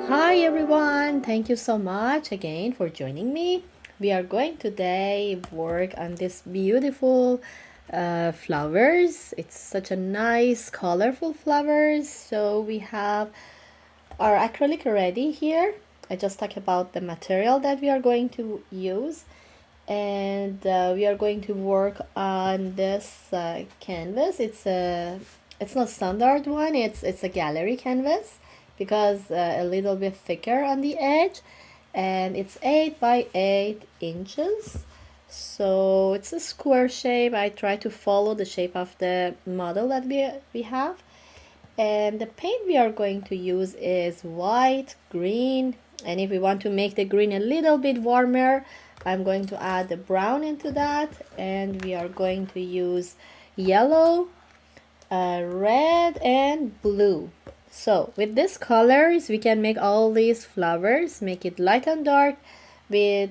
Hi everyone, thank you so much again for joining me. We are going today work on this beautiful flowers. It's such a nice colorful flowers. So we have our acrylic ready here. I just talk about the material that we are going to use, and we are going to work on this canvas. It's not standard one. It's a gallery canvas because a little bit thicker on the edge, and it's 8 by 8 inches. So it's a square shape. I try to follow the shape of the model that we have. And the paint we are going to use is white, green, and if we want to make the green a little bit warmer, I'm going to add the brown into that, and we are going to use yellow, red, and blue. So with these colors we can make all these flowers, make it light and dark with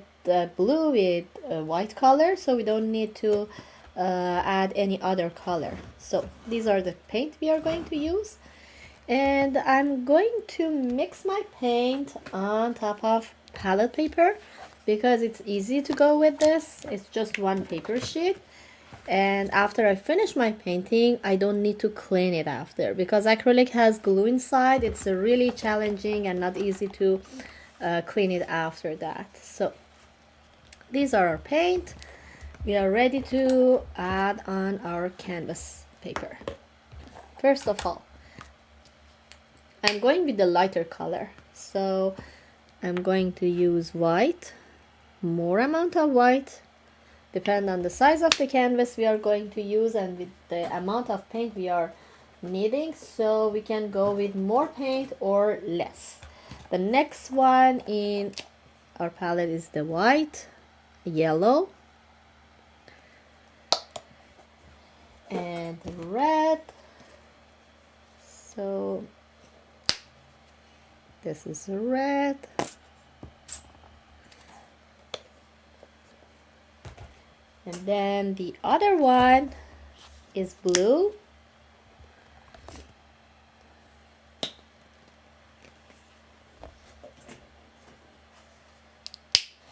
blue, with white color, so we don't need to add any other color. So these are the paint we are going to use, and I'm going to mix my paint on top of palette paper because it's easy to go with this. It's just one paper sheet, and after I finish my painting I don't need to clean it after because acrylic has glue inside. It's really challenging and not easy to clean it after that. So these are our paint. We are ready to add on our canvas paper. First of all, I'm going with the lighter color, so I'm going to use white, more amount of white, depend on the size of the canvas we are going to use and with the amount of paint we are needing, so we can go with more paint or less. The next one in our palette is the white, yellow, and red. So this is red, and then the other one is blue,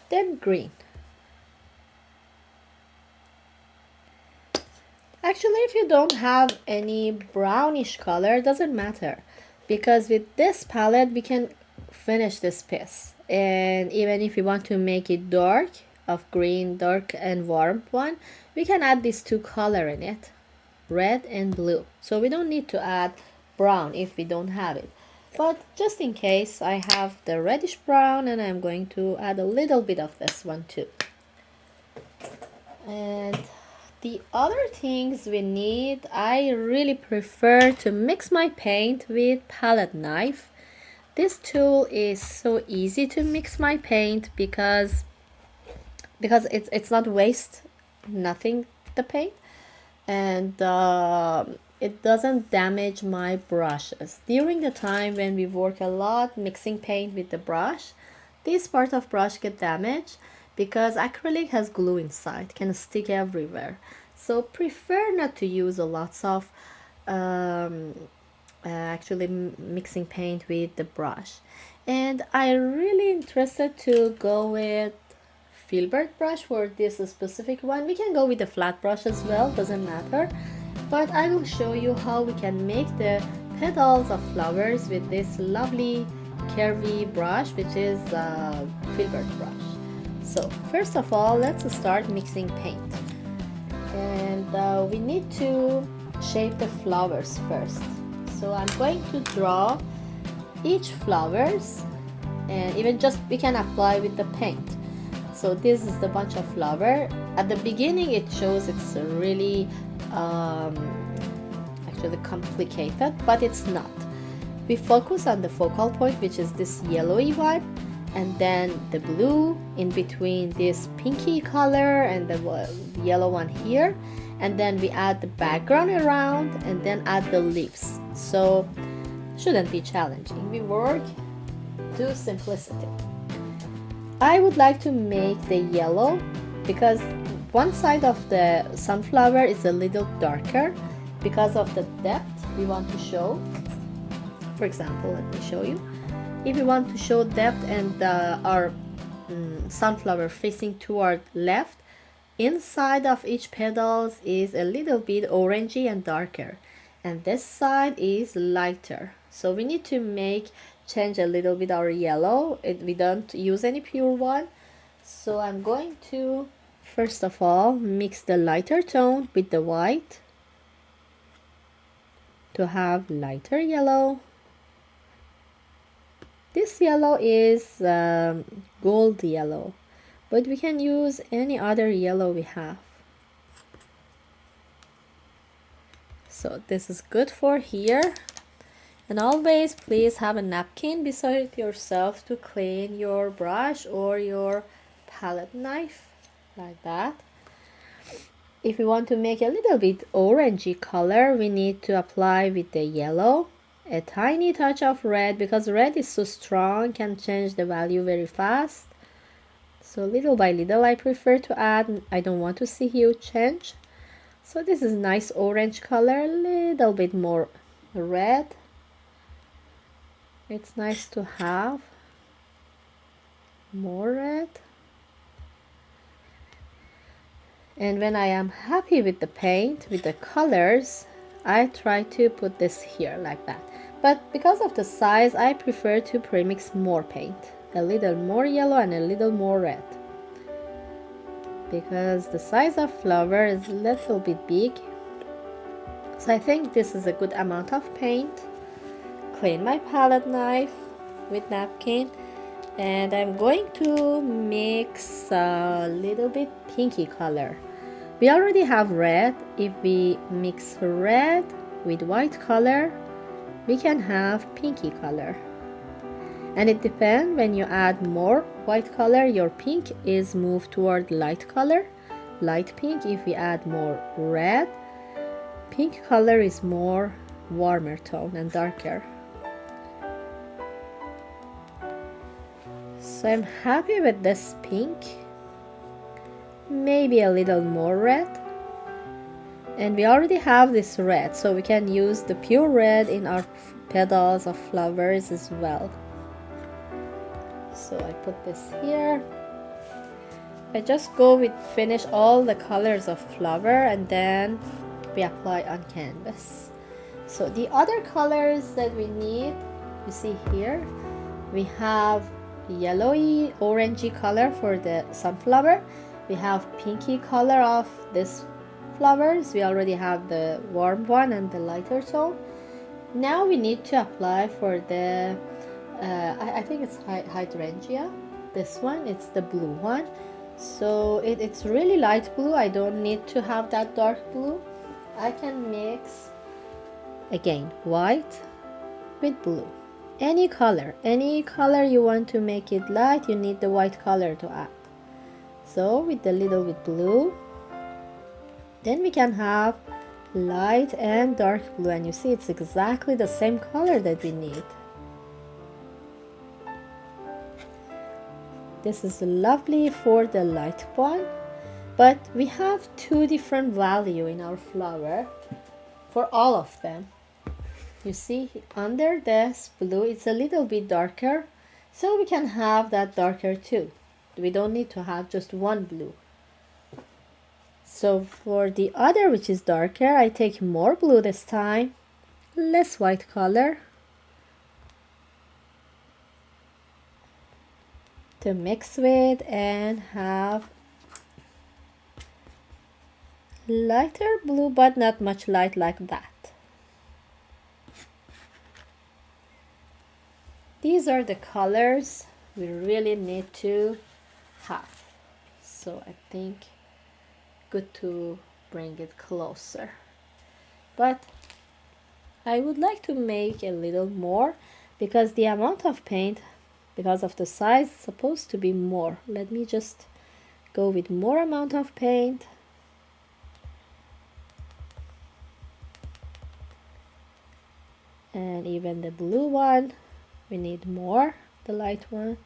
then green. Actually, if you don't have any brownish color, doesn't matter, because with this palette we can finish this piece. And even if you want to make it dark, of green, dark and warm one, we can add these two color in it, red and blue. So we don't need to add brown if we don't have it, but just in case I have the reddish brown, and I'm going to add a little bit of this one too. And the other things we need, I really prefer to mix my paint with palette knife. This tool is so easy to mix my paint because it's not waste nothing the paint, and it doesn't damage my brushes. During the time when we work a lot mixing paint with the brush, this part of brush get damaged because acrylic has glue inside, can stick everywhere. So prefer not to use a lots of actually mixing paint with the brush. And I really interested to go with filbert brush for this specific one. We can go with the flat brush as well, doesn't matter, but I will show you how we can make the petals of flowers with this lovely curvy brush, which is filbert brush. So first of all, let's start mixing paint, and we need to shape the flowers first. So I'm going to draw each flowers, and even just we can apply with the paint. So this is the bunch of flower. At the beginning it shows it's really actually complicated, but it's not. We focus on the focal point, which is this yellowy one, and then the blue in between this pinky color and the yellow one here, and then we add the background around and then add the leaves. So shouldn't be challenging. We work to simplicity. I would like to make the yellow because one side of the sunflower is a little darker because of the depth we want to show. For example, let me show you. If you want to show depth and our sunflower facing toward left, inside of each petals is a little bit orangey and darker, and this side is lighter. So we need to change a little bit our yellow. We don't use any pure one. So I'm going to first of all mix the lighter tone with the white to have lighter yellow. This yellow is gold yellow, but we can use any other yellow we have. So this is good for here. And always please have a napkin beside yourself to clean your brush or your palette knife, like that. If we want to make a little bit orangey color, we need to apply with the yellow a tiny touch of red, because red is so strong, can change the value very fast. So little by little I prefer to add. I don't want to see huge change. So this is nice orange color, a little bit more red. It's nice to have more red. And when I am happy with the paint, with the colors, I try to put this here like that. But because of the size, I prefer to premix more paint. A little more yellow and a little more red. Because the size of flower is a little bit big. So I think this is a good amount of paint. Clean my palette knife with napkin. And I'm going to mix a little bit pinky color. We already have red. If we mix red with white color, we can have pinky color. And it depends, when you add more white color, your pink is moved toward light color, light pink. If we add more red, pink color is more warmer tone and darker. So I'm happy with this pink. Maybe a little more red. And we already have this red, so we can use the pure red in our petals of flowers as well. So I put this here. I just go with finish all the colors of flower and then we apply on canvas. So the other colors that we need, you see here, we have yellowy orangey color for the sunflower. We have pinky color of this flowers. We already have the warm one and the lighter tone. Now we need to apply for the I think it's hydrangea. This one, it's the blue one. So it's really light blue. I don't need to have that dark blue. I can mix again white with blue. Any color you want to make it light, you need the white color to add. So with the little bit blue, then we can have light and dark blue, and you see it's exactly the same color that we need. This is lovely for the light one, but we have two different value in our flower for all of them. You see under this blue it's a little bit darker, so we can have that darker too. We don't need to have just one blue. So for the other, which is darker, I take more blue this time, less white color, to mix with and have lighter blue, but not much light like that. These are the colors we really need to have. So I think good to bring it closer. But I would like to make a little more because the amount of paint, because of the size, is supposed to be more. Let me just go with more amount of paint. And even the blue one, we need more, the light one.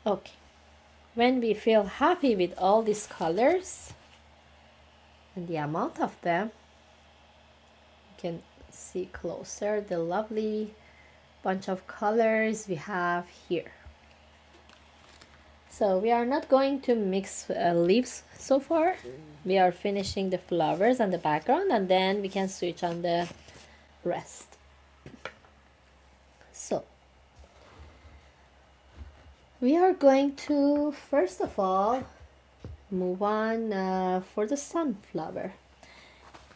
Okay, when we feel happy with all these colors and the amount of them, you can see closer the lovely bunch of colors we have here. So we are not going to mix leaves so far. We are finishing the flowers and the background, and then we can switch on the rest. So we are going to first of all move on for the sunflower.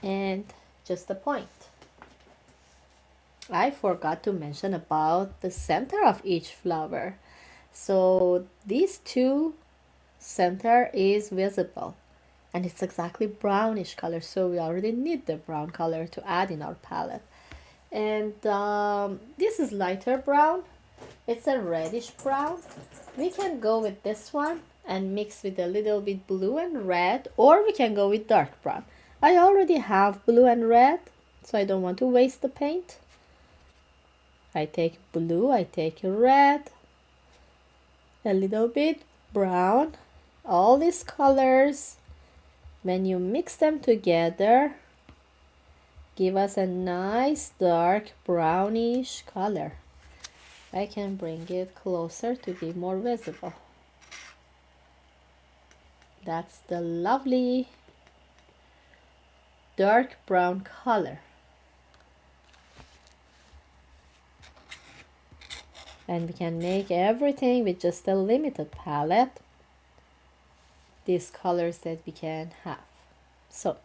And just a point, I forgot to mention about the center of each flower. So these two center is visible, and it's exactly brownish color, so we already need the brown color to add in our palette. And this is lighter brown, it's a reddish brown. We can go with this one and mix with a little bit blue and red, or we can go with dark brown. I already have blue and red, so I don't want to waste the paint. I take blue, I take red, a little bit brown. All these colors, when you mix them together, give us a nice dark brownish color. I can bring it closer to be more visible. That's the lovely dark brown color. And we can make everything with just a limited palette, these colors that we can have. So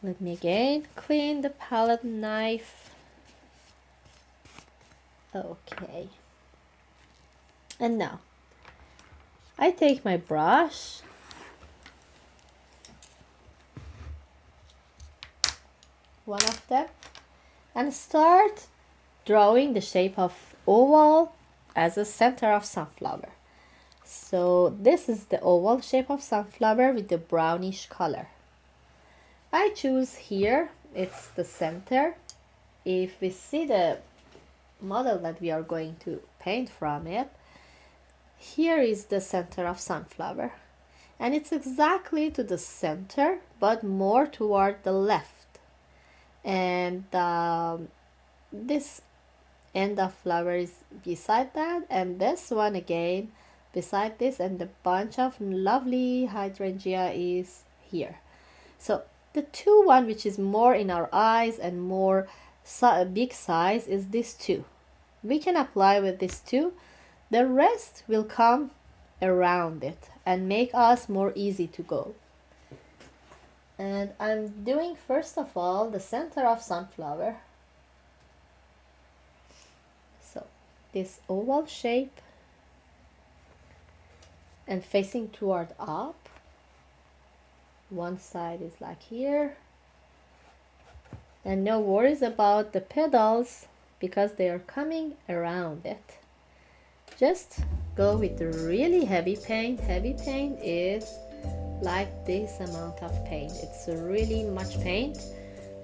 let me again clean the palette knife. Okay, and now I take my brush, one of them, and start drawing the shape of oval as a center of sunflower. So this is the oval shape of sunflower with the brownish color. I choose here, it's the center. If we see the model that we are going to paint from it, here is the center of sunflower, and it's exactly to the center but more toward the left, and this end of flower is beside that, and this one again beside this, and the bunch of lovely hydrangea is here. So the two one which is more in our eyes and more big size is this two. We can apply with this two. The rest will come around it and make us more easy to go. And I'm doing first of all the center of sunflower. So this oval shape and facing toward up. One side is like here. And no worries about the petals because they are coming around it. Just go with the really heavy paint. Heavy paint is like this amount of paint. It's really much paint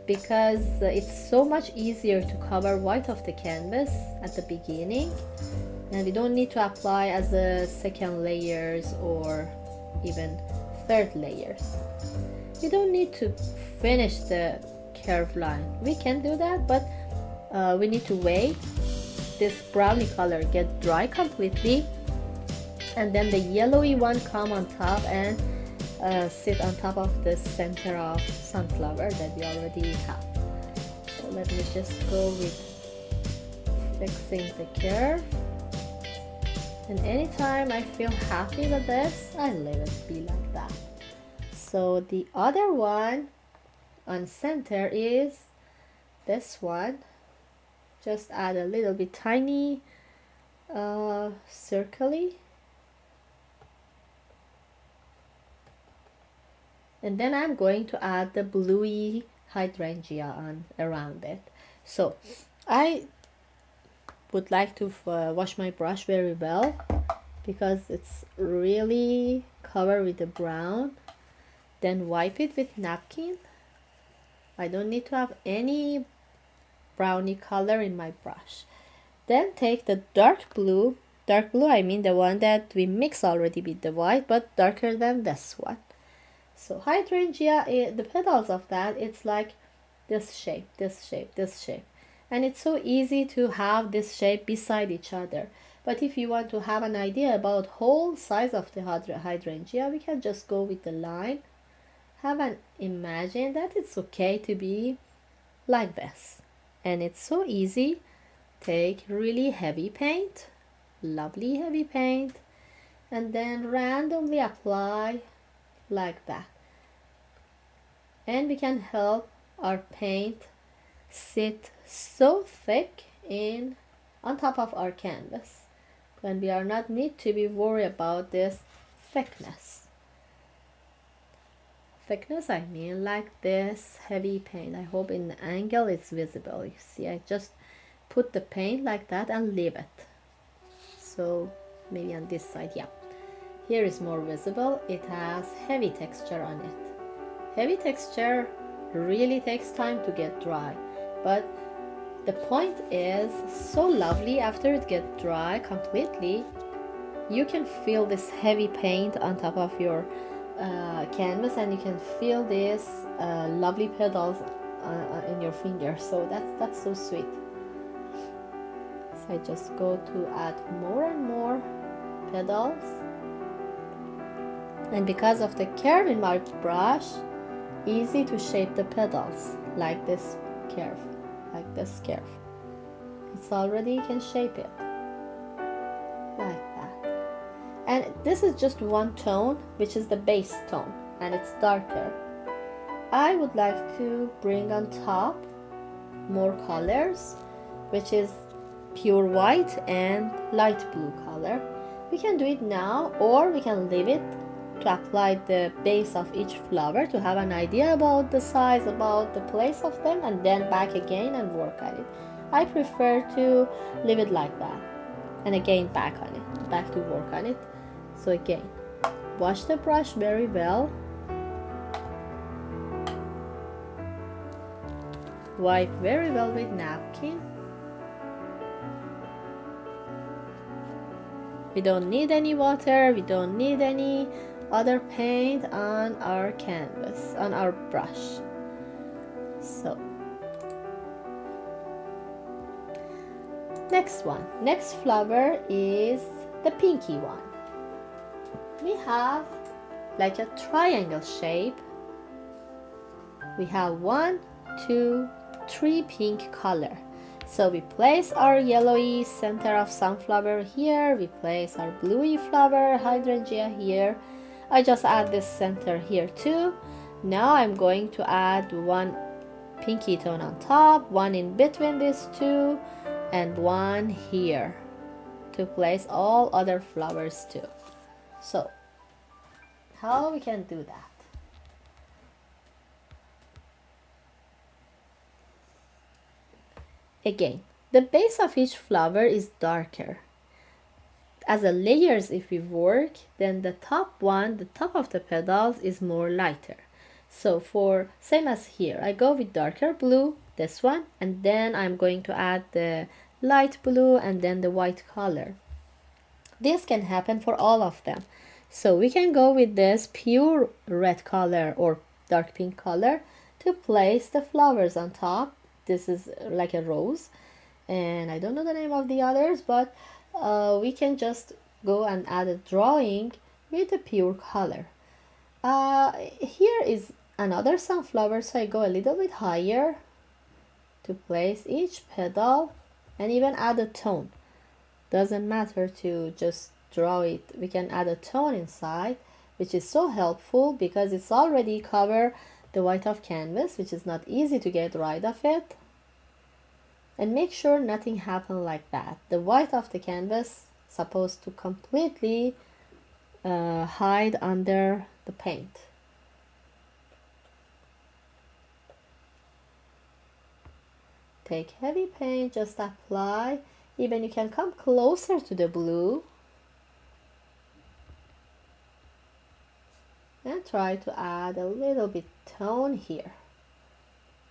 because it's so much easier to cover white of the canvas at the beginning, and we don't need to apply as a second layers or even third layers. We don't need to finish the curved line. We can do that, but we need to wait this brownie color get dry completely, and then the yellowy one come on top and sit on top of the center of sunflower that we already have. So let me just go with fixing the curve, and anytime I feel happy with this, I let it be like that. So the other one on center is this one. Just add a little bit tiny circle-y, and then I'm going to add the bluey hydrangea on around it. So I would like to wash my brush very well because it's really covered with the brown. Then wipe it with napkin. I don't need to have any brownie color in my brush. Then take the dark blue I mean the one that we mix already with the white, but darker than this one. So hydrangea, the petals of that, it's like this shape, this shape, this shape. And it's so easy to have this shape beside each other. But if you want to have an idea about whole size of the hydrangea, we can just go with the line. Have an imagine that it's okay to be like this. And it's so easy. Take really heavy paint, lovely heavy paint, and then randomly apply like that. And we can help our paint sit so thick on top of our canvas, when we are not need to be worried about this thickness. I mean like this heavy paint. I hope in the angle it's visible. You see, I just put the paint like that and leave it. So maybe on this side, yeah. Here is more visible. It has heavy texture on it. Heavy texture really takes time to get dry, but the point is so lovely after it gets dry completely. You can feel this heavy paint on top of your canvas, and you can feel this lovely petals in your fingers. So that's so sweet. So I just go to add more and more petals, and because of the curve in my brush, easy to shape the petals like this curve, like this curve. It's already, you can shape it like that. And this is just one tone, which is the base tone, and it's darker. I would like to bring on top more colors, which is pure white and light blue color. We can do it now, or we can leave it to apply the base of each flower to have an idea about the size, about the place of them, and then back again and work at it. I prefer to leave it like that, and again back on it, back to work on it. So again, wash the brush very well, wipe very well with napkin. We don't need any water, we don't need any other paint on our canvas, on our brush. So next flower is the pinky one. We have like a triangle shape. We have 1, 2, 3 pink color. So we place our yellowy center of sunflower here, we place our bluey flower hydrangea here. I just add this center here too. Now I'm going to add one pinky tone on top, one in between these two, and one here to place all other flowers too. So how we can do that? Again, the base of each flower is darker. As a layers, if we work, then the top one, the top of the petals is more lighter. So for same as here, I go with darker blue, this one, and then I'm going to add the light blue and then the white color. This can happen for all of them. So we can go with this pure red color or dark pink color to place the flowers on top. This is like a rose, and I don't know the name of the others, but we can just go and add a drawing with a pure color. Here is another sunflower, so I go a little bit higher to place each petal and even add a tone. Doesn't matter to just draw it, we can add a tone inside, which is so helpful because it's already covered the white of canvas, which is not easy to get rid of it. And make sure nothing happen like that. The white of the canvas supposed to completely hide under the paint. Take heavy paint, just apply. Even you can come closer to the blue and try to add a little bit tone here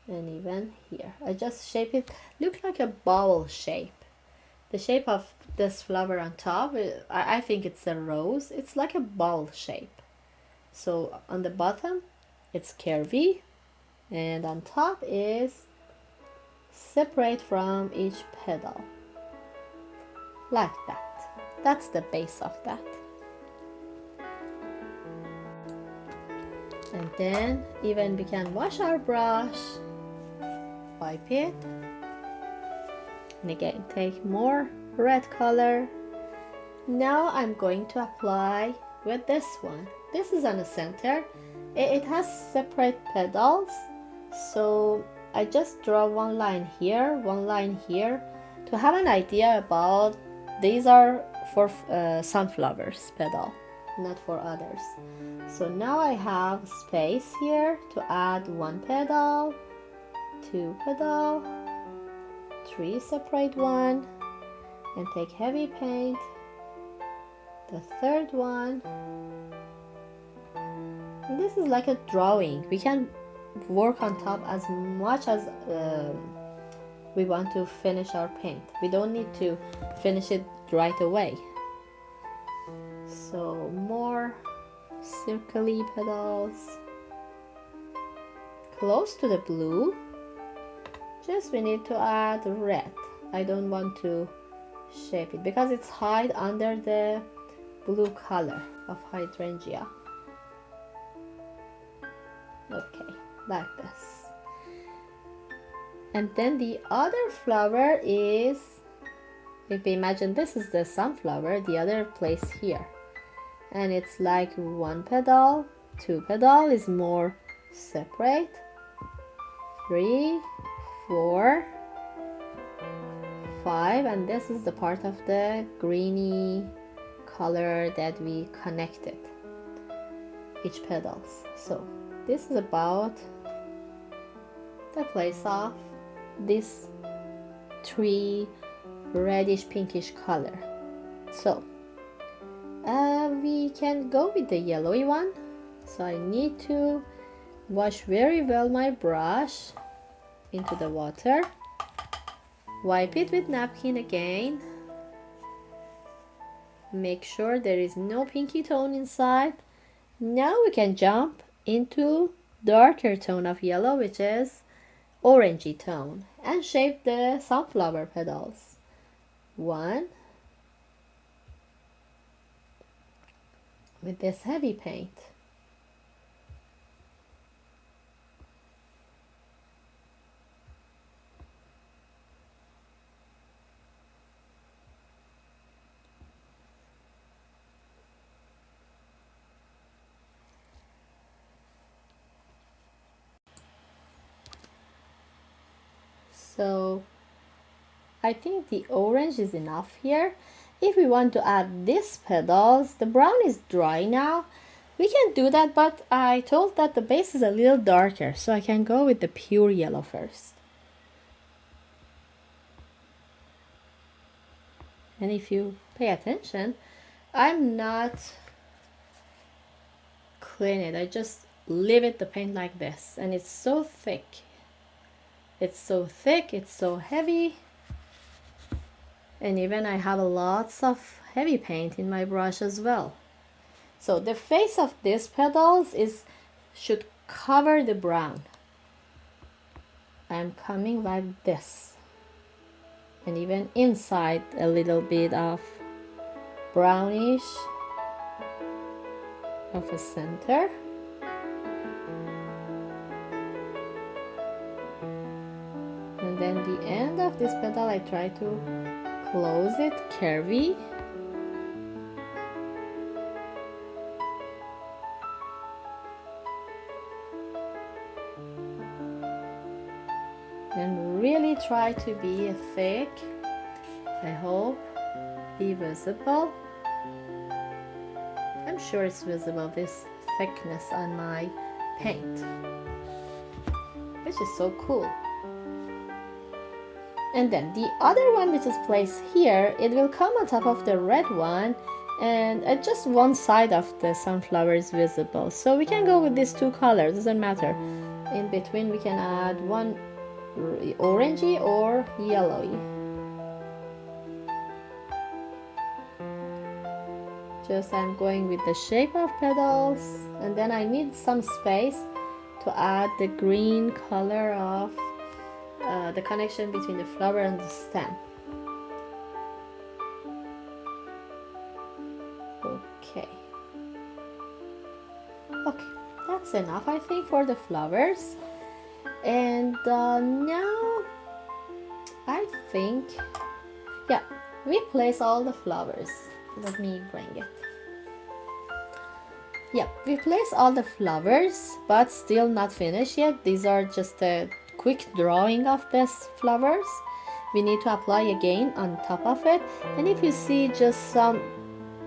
and even here. I just shape it, look like a bowl shape. The shape of this flower on top, I think it's a rose. It's like a bowl shape. So on the bottom, it's curvy, and on top is separate from each petal, like that. That's the base of that. And then even we can wash our brush, wipe it, and again take more red color. Now I'm going to apply with this one. This is on the center. It has separate petals, so I just draw one line here to have an idea about these are for sunflowers petal, not for others. So now I have space here to add one petal, two petal, three separate one, and take heavy paint, the third one. And this is like a drawing. We can work on top as much as we want to finish our paint. We don't need to finish it right away. So more circly petals close to the blue. Just we need to add red. I don't want to shape it because it's hide under the blue color of hydrangea. Okay, like this. And then the other flower is, if we imagine this is the sunflower, the other place here, and it's like one petal, two petal is more separate, 3, 4, 5, and this is the part of the greeny color that we connected each petals. So this is about the place of this 3 reddish pinkish color. So we can go with the yellowy one. So I need to wash very well my brush into the water, wipe it with napkin again, make sure there is no pinky tone inside. Now we can jump into darker tone of yellow, which is orangey tone, and shape the sunflower petals. 1 with this heavy paint. So I think the orange is enough here. If we want to add these petals, the brown is dry now. We can do that, but I told that the base is a little darker, so I can go with the pure yellow first. And if you pay attention, I'm not clean it. I just leave it the paint like this, and it's so thick. It's so thick, it's so heavy. And even I have lots of heavy paint in my brush as well. So the face of these petals should cover the brown. I'm coming like this. And even inside a little bit of brownish of a center. And then the end of this petal I try to close it curvy. And really try to be thick. I hope be visible. I'm sure it's visible, this thickness on my paint, which is so cool. And then the other one which is placed here, it will come on top of the red one, and just one side of the sunflower is visible. So we can go with these 2 colors, doesn't matter. In between we can add one orangey or yellowy. Just I'm going with the shape of petals, and then I need some space to add the green color of the connection between the flower and the stem. Okay. Okay, that's enough I think for the flowers. And now I think, yeah, we place all the flowers. Let me bring it. Yeah, we place all the flowers, but still not finished yet. These are just a quick drawing of these flowers. We need to apply again on top of it. And if you see just some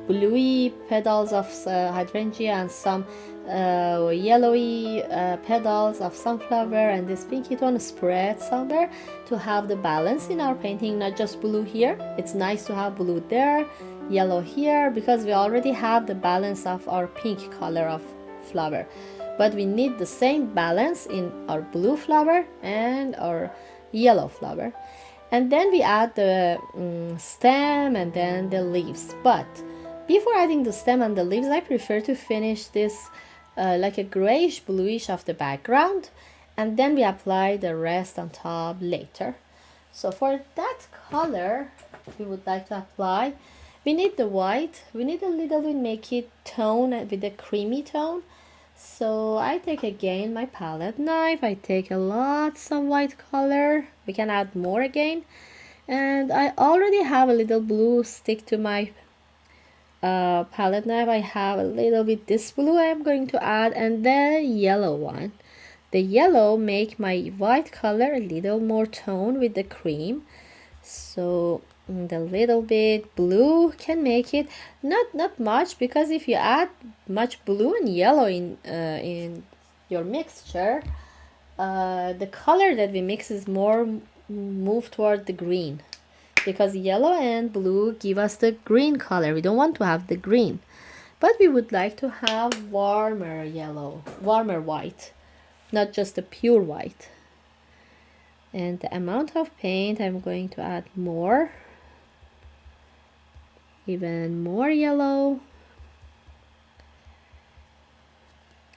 bluey petals of hydrangea and some yellowy petals of sunflower and this pinky tone spread somewhere to have the balance in our painting, not just blue here. It's nice to have blue there, yellow here, because we already have the balance of our pink color of flower, but we need the same balance in our blue flower and our yellow flower. And then we add the stem and then the leaves. But before adding the stem and the leaves, I prefer to finish this like a grayish bluish of the background, and then we apply the rest on top later. So for that color we would like to apply, we need the white. We need a little bit make it tone with a creamy tone. So I take again my palette knife, I take a lots of white color. We can add more again, and I already have a little blue stick to my palette knife. I have a little bit this blue I am going to add, and the yellow one. The yellow make my white color a little more tone with the cream. So the little bit blue can make it not much, because if you add much blue and yellow in your mixture, the color that we mix is more move toward the green, because yellow and blue give us the green color. We don't want to have the green, but we would like to have warmer yellow, warmer white, not just the pure white. And the amount of paint, I'm going to add more, even more yellow.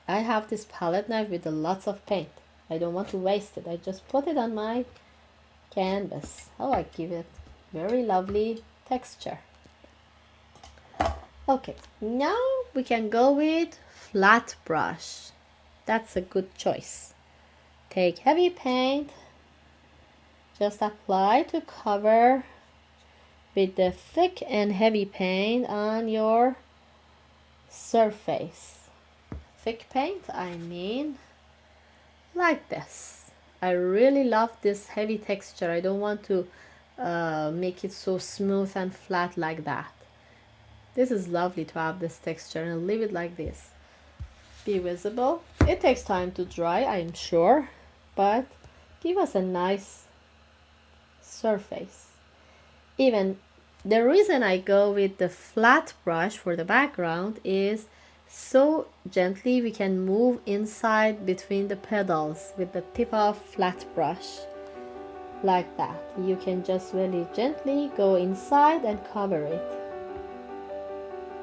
I have this palette knife with lots of paint. I don't want to waste it. I just put it on my canvas. Oh, I give it very lovely texture. Okay, now we can go with flat brush. That's a good choice. Take heavy paint, just apply to cover with the thick and heavy paint on your surface. Thick paint, I mean like this. I really love this heavy texture. I don't want to make it so smooth and flat like that. This is lovely to have this texture, and leave it like this. Be visible. It takes time to dry, I'm sure, but give us a nice surface. Even the reason I go with the flat brush for the background is so gently we can move inside between the petals with the tip of flat brush. Like that. You can just really gently go inside and cover it.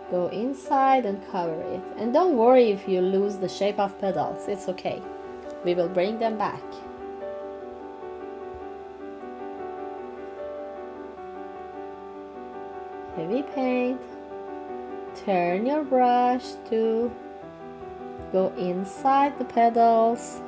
Go inside and cover it. And don't worry if you lose the shape of petals. It's okay. We will bring them back. Heavy paint. Turn your brush to go inside the petals.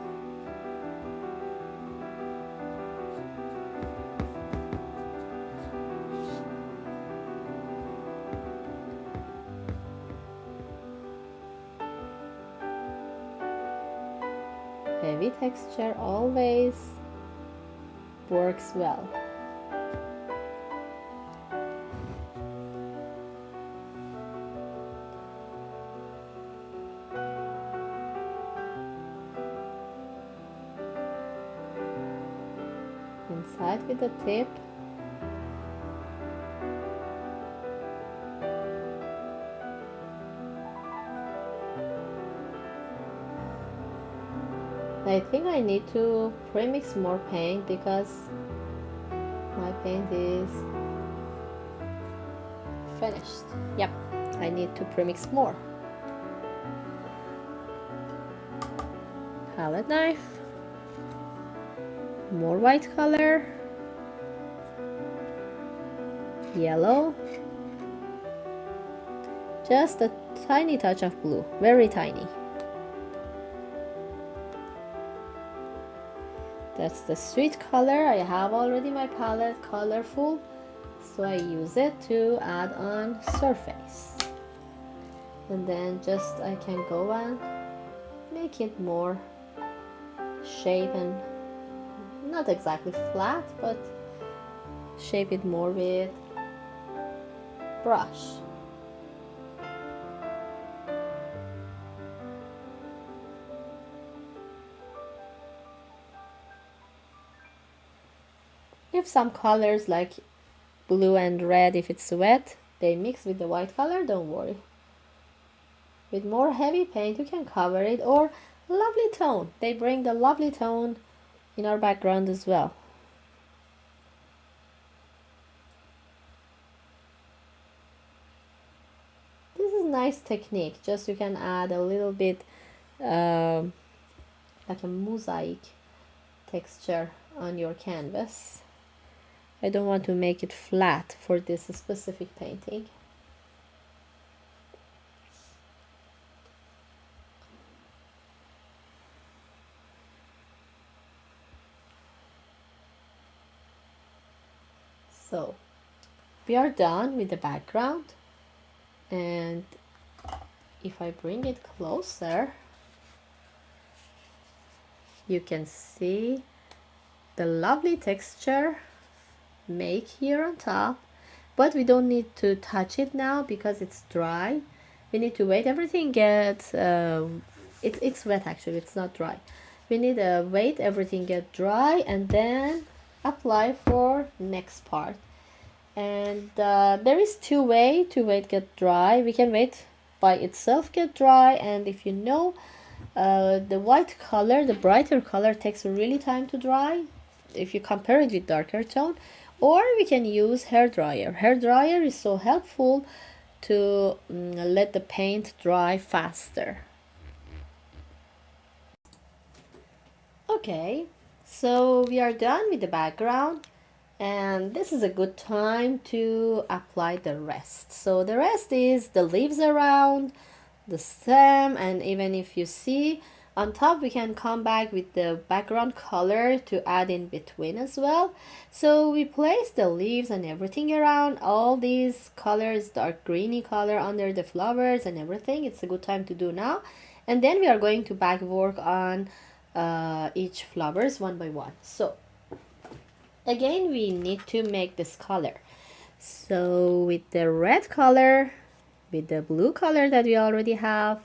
Heavy texture always works well. Inside with the tip. I think I need to premix more paint because my paint is finished. Yep, I need to premix more. palette knife, more white color, yellow, just a tiny touch of blue, very tiny. That's the sweet color. I have already my palette colorful, so I use it to add on surface. And then just I can go and make it more shape, and not exactly flat, but shape it more with brush. If some colors like blue and red, if it's wet, they mix with the white color, don't worry. With more heavy paint you can cover it, or lovely tone. They bring the lovely tone in our background as well. This is nice technique, just you can add a little bit like a mosaic texture on your canvas. I don't want to make it flat for this specific painting. So we are done with the background, and if I bring it closer, you can see the lovely texture make here on top, but we don't need to touch it now because it's dry. We need to wait everything gets it's wet, actually it's not dry. We need to wait everything get dry and then apply for next part. And there is two ways to wait get dry. We can wait by itself get dry, and if you know the white color, the brighter color, takes a really time to dry if you compare it with darker tone. Or we can use hair dryer. Hair dryer is so helpful to let the paint dry faster. Okay, so we are done with the background, and this is a good time to apply the rest. So the rest is the leaves around, the stem, and even if you see on top, we can come back with the background color to add in between as well. So we place the leaves and everything around, all these colors, dark greeny color under the flowers and everything. It's a good time to do now. And then we are going to back work on each flowers one by one. So again, we need to make this color. So with the red color, with the blue color that we already have,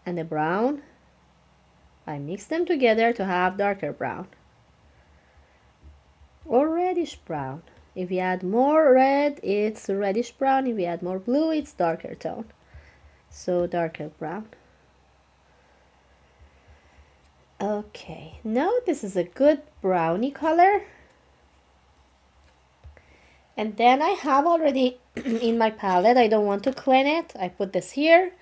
and the brown, I mix them together to have darker brown or reddish brown. If we add more red, it's reddish brown. If we add more blue, it's darker tone. So darker brown. Okay, now this is a good browny color. And then I have already in my palette, I don't want to clean it. I put this here.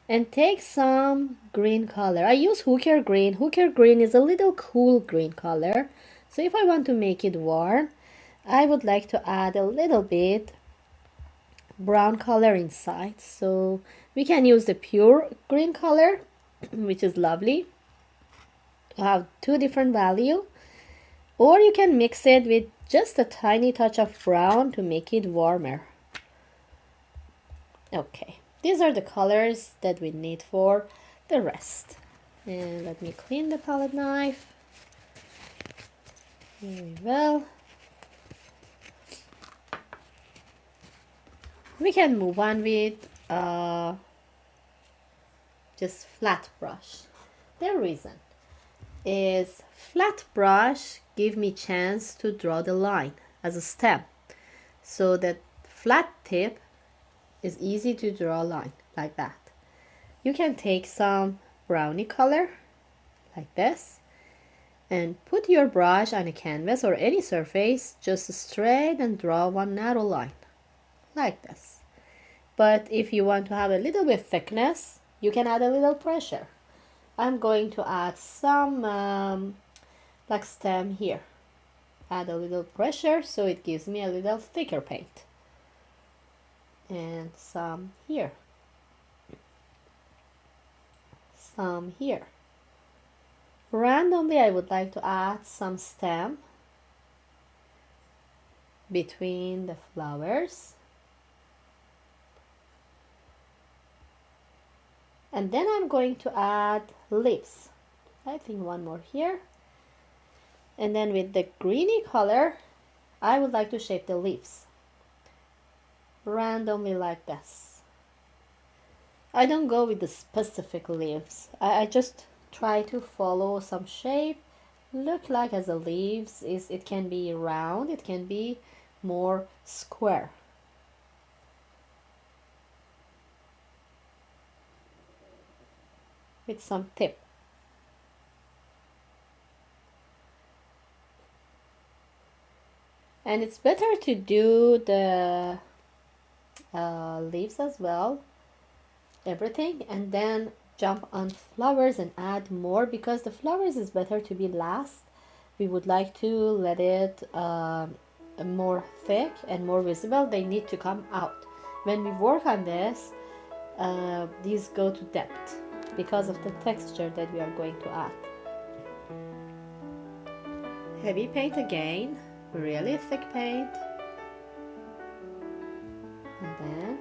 And take some green color. I use Hooker green. Hooker green is a little cool green color. So if I want to make it warm, I would like to add a little bit brown color inside. So we can use the pure green color, which is lovely. You have two different value. Or you can mix it with just a tiny touch of brown to make it warmer. Okay. These are the colors that we need for the rest. And let me clean the palette knife. Very well. We can move on with just flat brush. The reason is flat brush give me chance to draw the line as a stem. So that flat tip is easy to draw a line like that. You can take some brownie color like this and put your brush on a canvas or any surface just straight and draw one narrow line like this. But if you want to have a little bit thickness, you can add a little pressure. I'm going to add some black stem here. Add a little pressure so it gives me a little thicker paint. And some here. Some here. Randomly I would like to add some stem between the flowers. And then I'm going to add leaves. I think one more here. And then with the greeny color, I would like to shape the leaves randomly like this. I don't go with the specific leaves. I just try to follow some shape. Look like as the leaves is, it can be round, it can be more square. With some tip. And it's better to do the leaves as well, everything, and then jump on flowers and add more, because the flowers is better to be last. We would like to let it more thick and more visible. They need to come out. When we work on this, these go to depth because of the texture that we are going to add. Heavy paint again, really thick paint, and then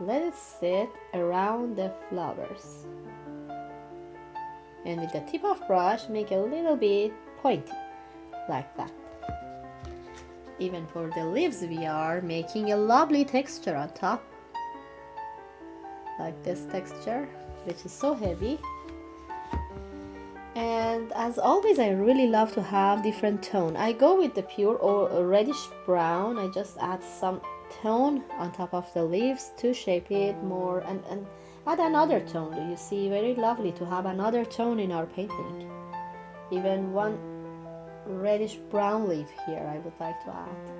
let it sit around the flowers. And with the tip of brush, make a little bit pointy, like that. Even for the leaves, we are making a lovely texture on top, like this texture, which is so heavy. And as always, I really love to have different tone. I go with the pure or reddish brown. I just add some tone on top of the leaves to shape it more, and add another tone. Do you see? Very lovely to have another tone in our painting. Even one reddish brown leaf here I would like to add.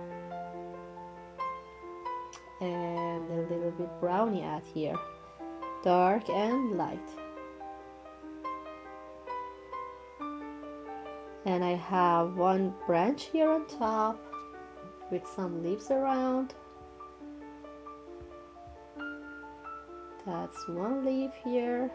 And a little bit browny add here. Dark and light. And I have one branch here on top with some leaves around. That's one leaf here.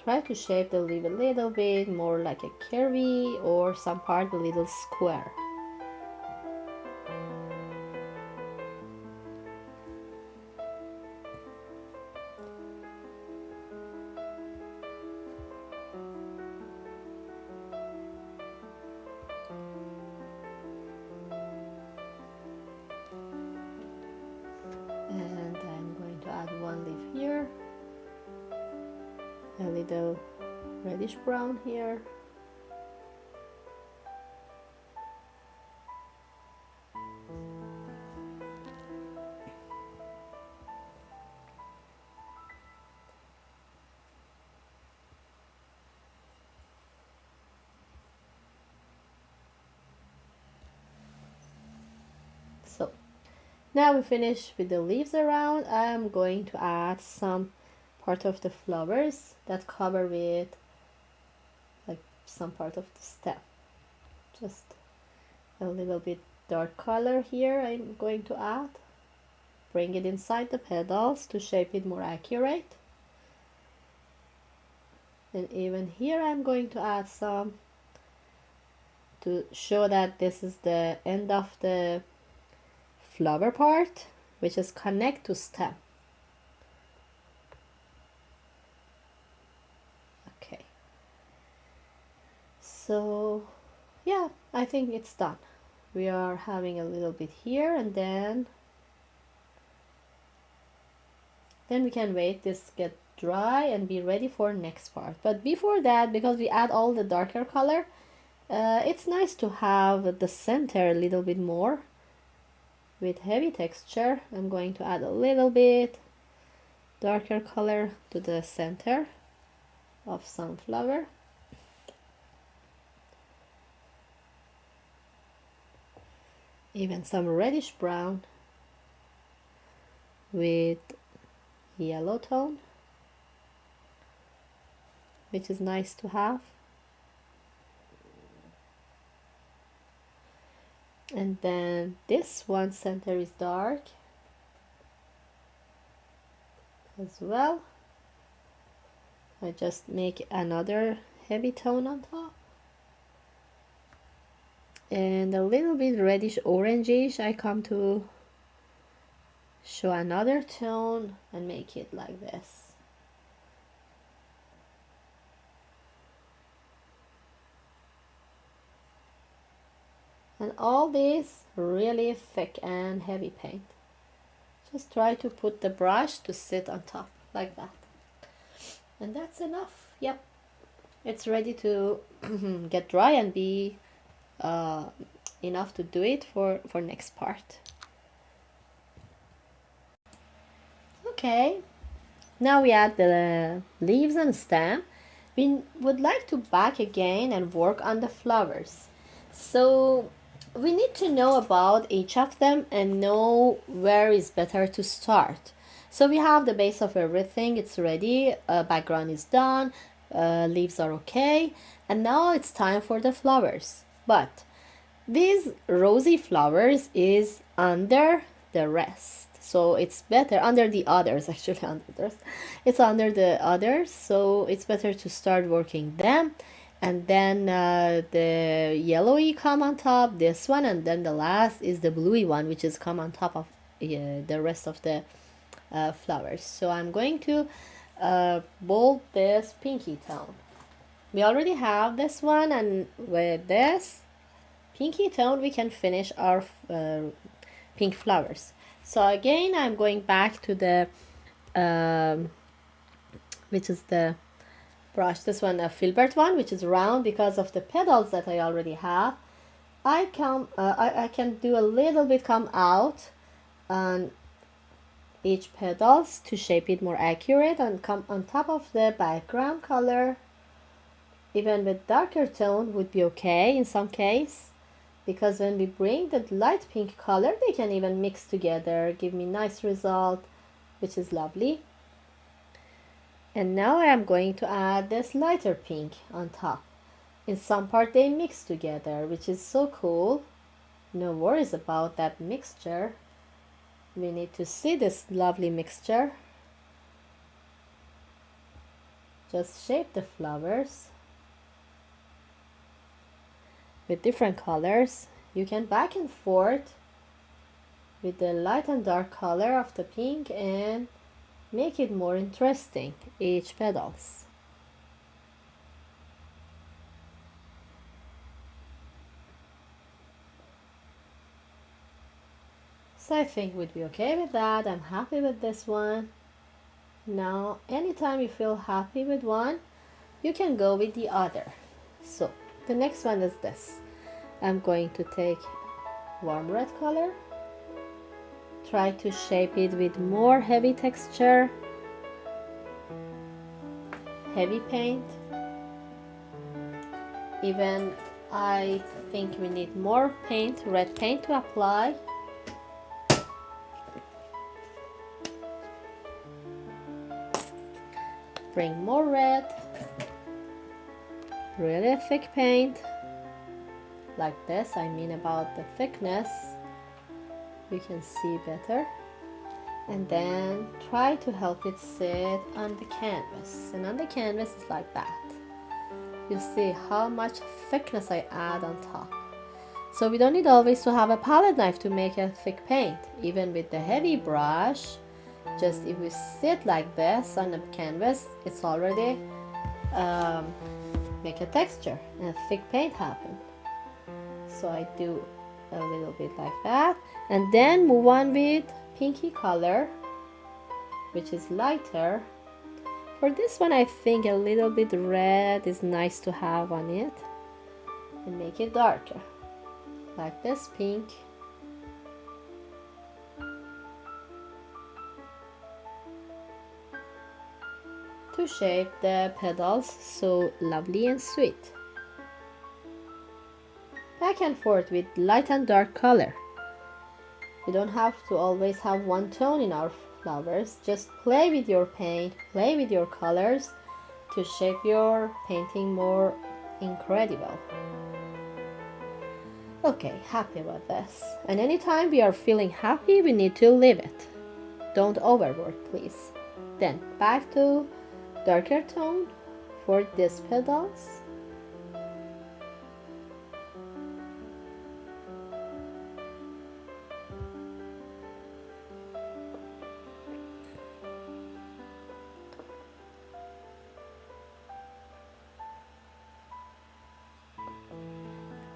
Try to shape the leaf a little bit more like a curvy, or some part a little square. And I'm going to add one leaf here. A little reddish brown here. So now we finish with the leaves around. I'm going to add some part of the flowers that cover with like some part of the stem. Just a little bit dark color here I'm going to add. Bring it inside the petals to shape it more accurate. And even here I'm going to add some to show that this is the end of the flower part, which is connect to stem. Okay, so yeah, I think it's done. We are having a little bit here, and then we can wait this get dry and be ready for next part. But before that, because we add all the darker color, it's nice to have the center a little bit more with heavy texture. I'm going to add a little bit darker color to the center of sunflower. Even some reddish brown with yellow tone, which is nice to have. And then this one center is dark as well. I just make another heavy tone on top. And a little bit reddish orangish, I come to show another tone and make it like this. And all this really thick and heavy paint. Just try to put the brush to sit on top like that. And that's enough. Yep, it's ready to get dry and be enough to do it for next part. Okay, now we add the leaves and stem. We would like to back again and work on the flowers. So we need to know about each of them and know where is better to start. So we have the base of everything, it's ready, background is done, leaves are okay, and now it's time for the flowers. But these rosy flowers is under the rest, so it's better under the others, actually under the it's under the others, so it's better to start working them. And then the yellowy come on top, this one, and then the last is the bluey one, which is come on top of the rest of the flowers. So I'm going to bold this pinky tone. We already have this one, and with this pinky tone we can finish our pink flowers. So again I'm going back to the which is the brush, this one, a filbert one, which is round because of the petals that I already have. I can do a little bit come out on each petals to shape it more accurate and come on top of the background color. Even with darker tone would be okay in some case, because when we bring the light pink color they can even mix together, give me nice result, which is lovely. And now I am going to add this lighter pink on top. In some part they mix together, which is so cool. No worries about that mixture. We need to see this lovely mixture. Just shape the flowers with different colors. You can back and forth with the light and dark color of the pink and make it more interesting, each petals. So I think we'd be okay with that. I'm happy with this one. Now anytime you feel happy with one, you can go with the other. So the next one is this. I'm going to take warm red color, try to shape it with more heavy texture, heavy paint. Even I think we need more paint, red paint to apply. Bring more red, really thick paint, like this. I mean about the thickness, you can see better. And then try to help it sit on the canvas, and on the canvas it's like that. You see how much thickness I add on top. So we don't need always to have a palette knife to make a thick paint. Even with the heavy brush, just if we sit like this on the canvas, it's already make a texture and a thick paint happen. So I do a little bit like that, and then move on with pinky color, which is lighter. For this one I think a little bit red is nice to have on it, and make it darker like this pink. to shape the petals so lovely and sweet. Back and forth with light and dark color. You don't have to always have one tone in our flowers. Just play with your paint, play with your colors to shape your painting more incredible. Okay, happy about this. And anytime we are feeling happy, we need to leave it. Don't overwork, please. Then back to darker tone for these petals.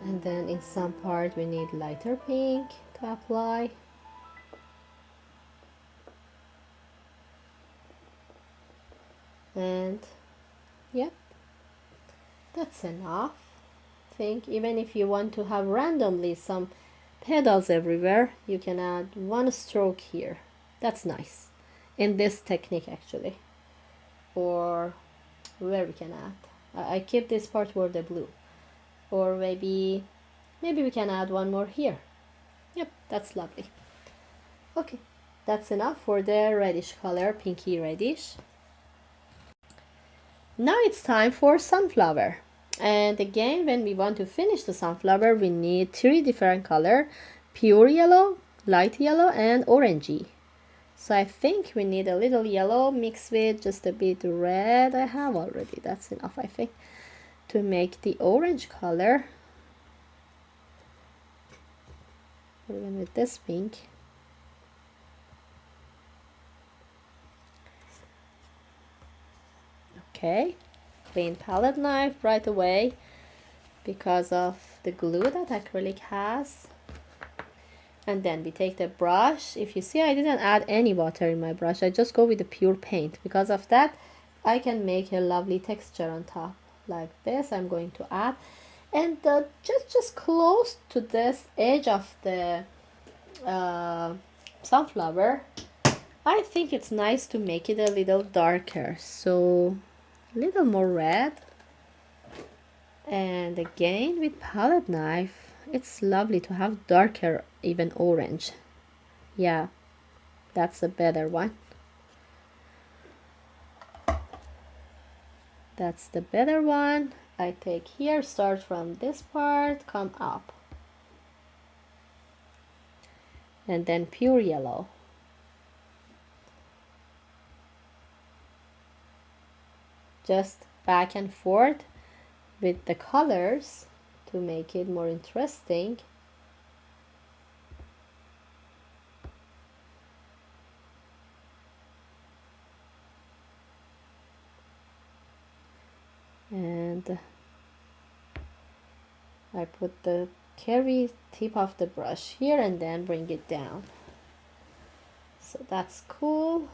And then in some part we need lighter pink to apply. And yep, that's enough. I think even if you want to have randomly some petals everywhere, you can add one stroke here. That's nice in this technique actually. Or where we can add, I keep this part for the blue. Or maybe we can add one more here. Yep, that's lovely. Okay, that's enough for the reddish color, pinky reddish. Now it's time for sunflower. And again, when we want to finish the sunflower, we need 3 different colors: pure yellow, light yellow, and orangey. So I think we need a little yellow mixed with just a bit red. I have already, that's enough I think, to make the orange color. Even with this pink. Okay, clean palette knife right away because of the glue that acrylic has. And then we take the brush. If you see, I didn't add any water in my brush. I just go with the pure paint. Because of that, I can make a lovely texture on top. Like this, I'm going to add. And just close to this edge of the sunflower, I think it's nice to make it a little darker. So a little more red. And again with palette knife, it's lovely to have darker, even orange. Yeah, that's a better one. That's the better one. I take here, start from this part, come up. And then pure yellow. Just back and forth with the colors to make it more interesting. And I put the carry tip of the brush here and then bring it down. So that's cool.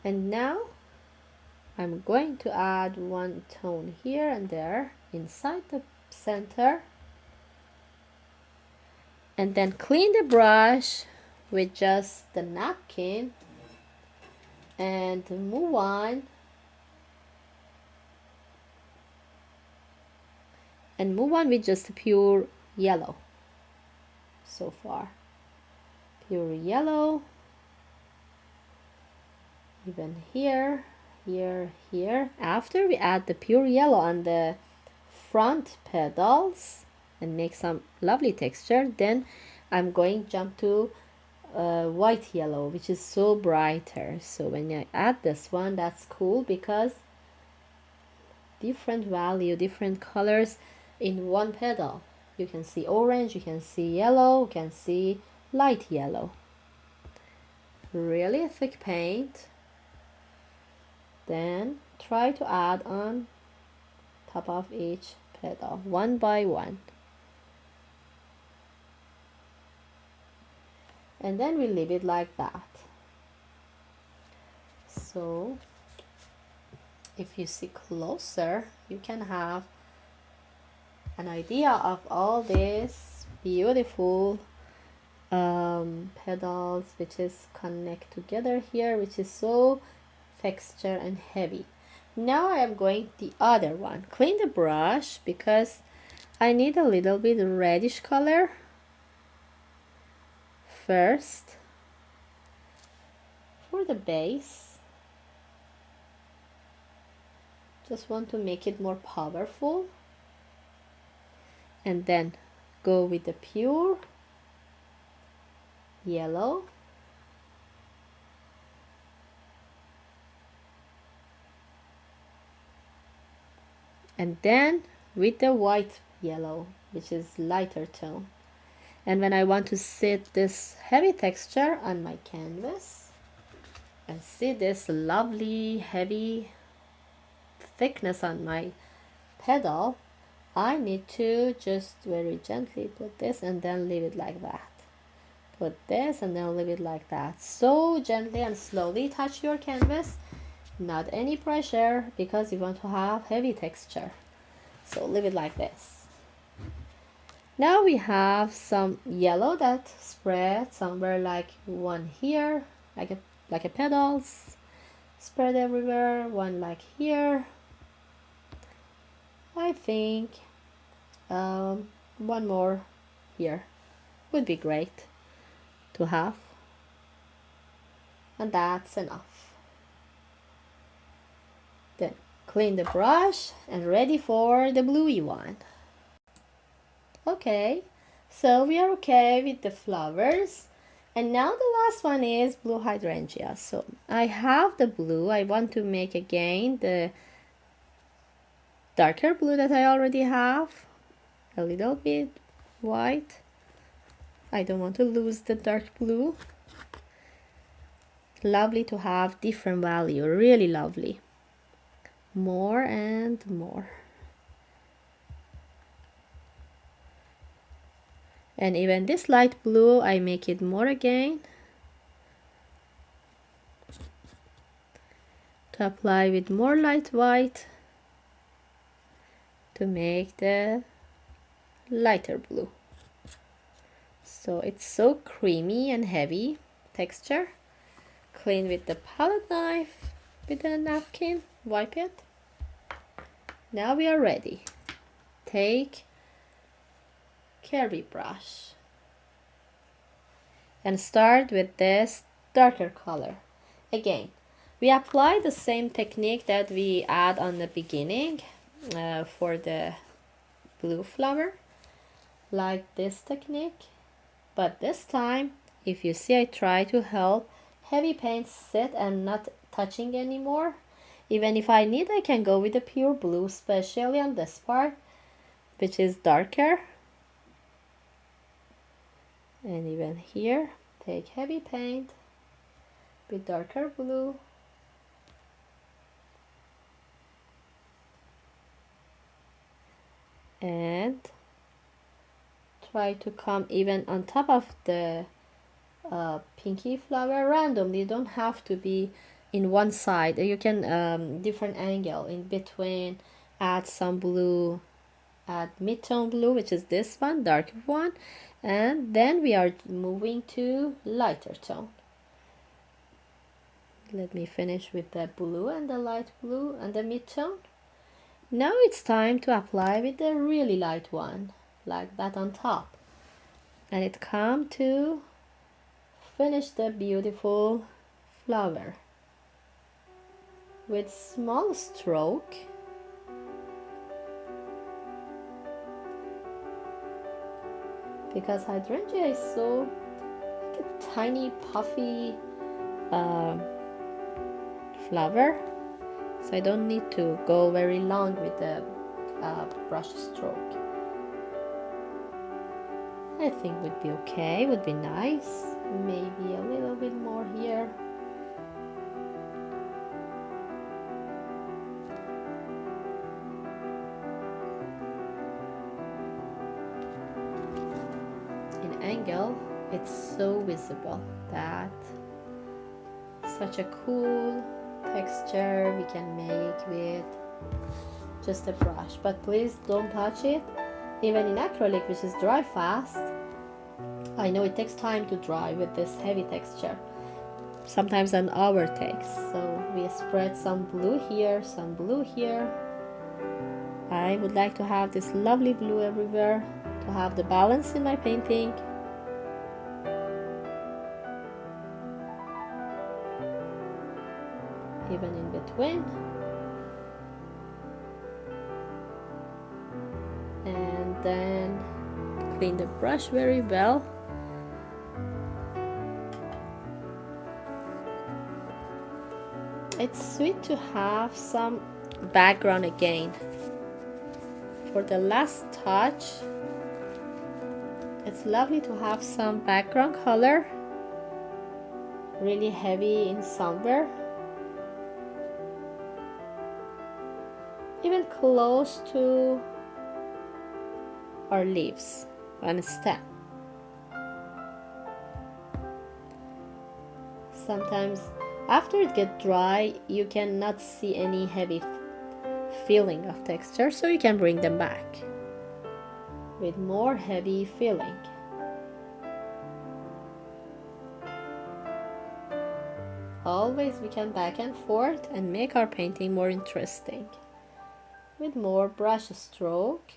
And now I'm going to add one tone here and there inside the center. And then clean the brush with just the napkin and move on. And move on with just pure yellow so far. Pure yellow. Even here, here, here. After we add the pure yellow on the front petals and make some lovely texture, then I'm going to jump to white yellow, which is so brighter. So when I add this one, that's cool because different value, different colors in one petal. You can see orange, you can see yellow, you can see light yellow. Really thick paint. Then try to add on top of each petal, one by one. And then we leave it like that. So if you see closer, you can have an idea of all this beautiful petals which is connect together here, which is so texture and heavy. Now I am going the other one. Clean the brush because I need a little bit reddish color first for the base. Just want to make it more powerful, and then go with the pure yellow. And then with the white yellow, which is lighter tone. And when I want to set this heavy texture on my canvas and see this lovely heavy thickness on my pedal, I need to just very gently put this and then leave it like that. Put this and then leave it like that. So gently and slowly touch your canvas, not any pressure, because you want to have heavy texture. So leave it like this. Now we have some yellow that spread somewhere, like one here, like a petals spread everywhere, one like here. I think one more here would be great to have, and that's enough. Then clean the brush and ready for the bluey one. Okay, so we are okay with the flowers, and now the last one is blue hydrangea. So I have the blue. I want to make again the darker blue that I already have, a little bit white. I don't want to lose the dark blue. Lovely to have different value, really lovely. More and more. And even this light blue, I make it more again to apply with more light white to make the lighter blue. So it's so creamy and heavy texture. Clean with the palette knife with a napkin, wipe it. Now we are ready. Take curvy brush and start with this darker color. Again, we apply the same technique that we add on the beginning for the blue flower, like this technique. But this time, if you see, I try to help heavy paint sit and not touching anymore. Even if I need, I can go with the pure blue, especially on this part, which is darker. And even here, take heavy paint with darker blue. And try to come even on top of the pinky flower randomly. You don't have to be in one side. You can different angle in between, add some blue, add mid-tone blue, which is this one, darker one, and then we are moving to lighter tone. Let me finish with the blue and the light blue and the mid-tone. Now it's time to apply with the really light one, like that on top, and it come to finish the beautiful flower with small stroke. Because hydrangea is so like a tiny puffy flower, so I don't need to go very long with the brush stroke. I think would be okay, would be nice. Maybe a little bit more here. In angle, it's so visible that such a cool texture we can make with just a brush. But please don't touch it. Even in acrylic, which is dry fast, I know it takes time to dry with this heavy texture. Sometimes an hour takes. So we spread some blue here, some blue here. I would like to have this lovely blue everywhere to have the balance in my painting. Even in between. And then clean the brush very well. It's sweet to have some background again. For the last touch, it's lovely to have some background color, really heavy in somewhere, even close to our leaves and stem. Sometimes after it gets dry, you cannot see any heavy feeling of texture, so you can bring them back with more heavy feeling. Always we can back and forth and make our painting more interesting with more brush stroke.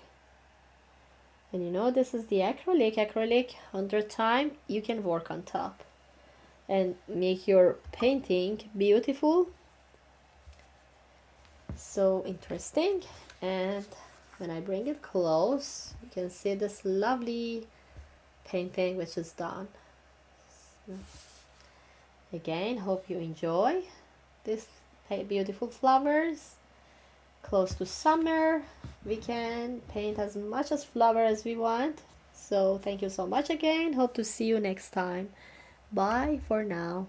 And you know, this is the acrylic. Under time you can work on top and make your painting beautiful, so interesting. And when I bring it close, you can see this lovely painting which is done. So, again, hope you enjoy this beautiful flowers. Close to summer, we can paint as much as flower as we want. So thank you so much again. Hope to see you next time. Bye for now.